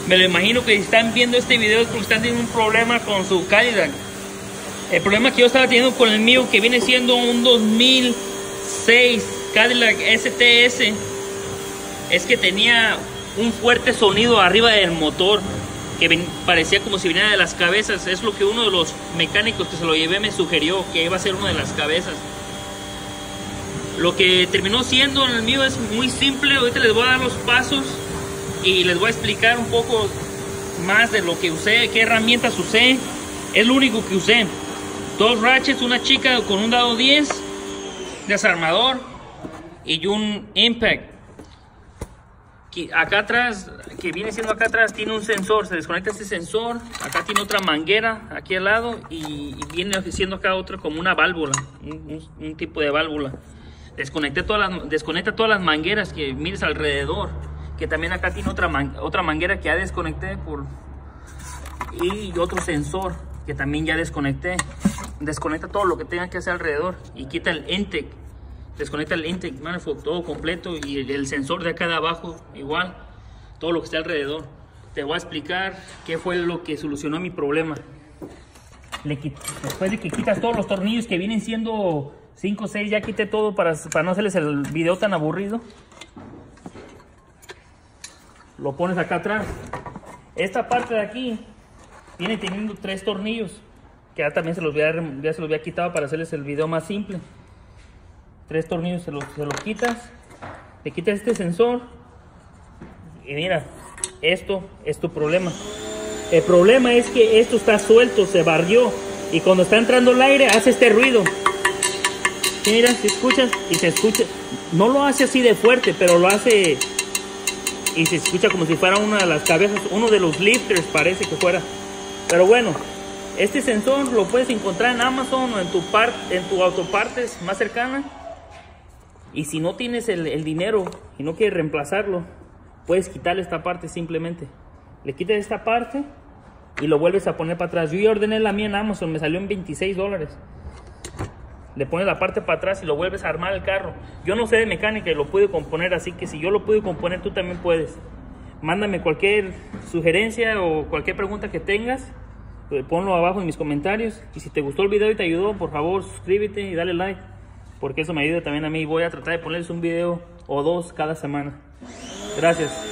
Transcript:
Me lo imagino que si están viendo este video es porque están teniendo un problema con su Cadillac. El problema que yo estaba teniendo con el mío, que viene siendo un 2006 Cadillac STS, es que tenía un fuerte sonido arriba del motor que parecía como si viniera de las cabezas. Es lo que uno de los mecánicos que se lo llevé me sugirió, que iba a ser una de las cabezas. Lo que terminó siendo en el mío es muy simple. Ahorita les voy a dar los pasos y les voy a explicar un poco más de lo que usé, qué herramientas usé. Es lo único que usé: 2 ratchets, una chica con un dado 10, desarmador y un impact. Acá atrás, que viene siendo acá atrás, tiene un sensor. Se desconecta este sensor. Acá tiene otra manguera aquí al lado y viene siendo acá otra como una válvula, un tipo de válvula. Desconecta todas las mangueras que mires alrededor, que también acá tiene otra manguera que ya desconecté y otro sensor que también ya desconecté. Desconecta todo lo que tenga que hacer alrededor y quita el intake. Desconecta el intake manifold todo completo y el sensor de acá de abajo igual, todo lo que está alrededor. Te voy a explicar qué fue lo que solucionó mi problema. Después de que quitas todos los tornillos, que vienen siendo 5 o 6, ya quité todo para no hacerles el video tan aburrido. Lo pones acá atrás. Esta parte de aquí viene teniendo 3 tornillos, que ya también se los había quitado para hacerles el video más simple. 3 tornillos se los quitas, le quitas este sensor y mira, esto es tu problema. El problema es que esto está suelto, se barrió, y cuando está entrando el aire hace este ruido. ¿Sí, mira, se escucha? Y se escucha, no lo hace así de fuerte, pero lo hace y se escucha como si fuera una de las cabezas, uno de los lifters parece que fuera. Pero bueno, este sensor lo puedes encontrar en Amazon o en tu autopartes más cercana. Y si no tienes el dinero y no quieres reemplazarlo, puedes quitarle esta parte simplemente. Le quitas esta parte y lo vuelves a poner para atrás. Yo ya ordené la mía en Amazon, me salió en $26. Le pones la parte para atrás y lo vuelves a armar el carro. Yo no sé de mecánica y lo pude componer, así que si yo lo pude componer, tú también puedes. Mándame cualquier sugerencia o cualquier pregunta que tengas, ponlo abajo en mis comentarios. Y si te gustó el video y te ayudó, por favor suscríbete y dale like, porque eso me ayuda también a mí. Voy a tratar de ponerles un video o 2 cada semana. Gracias.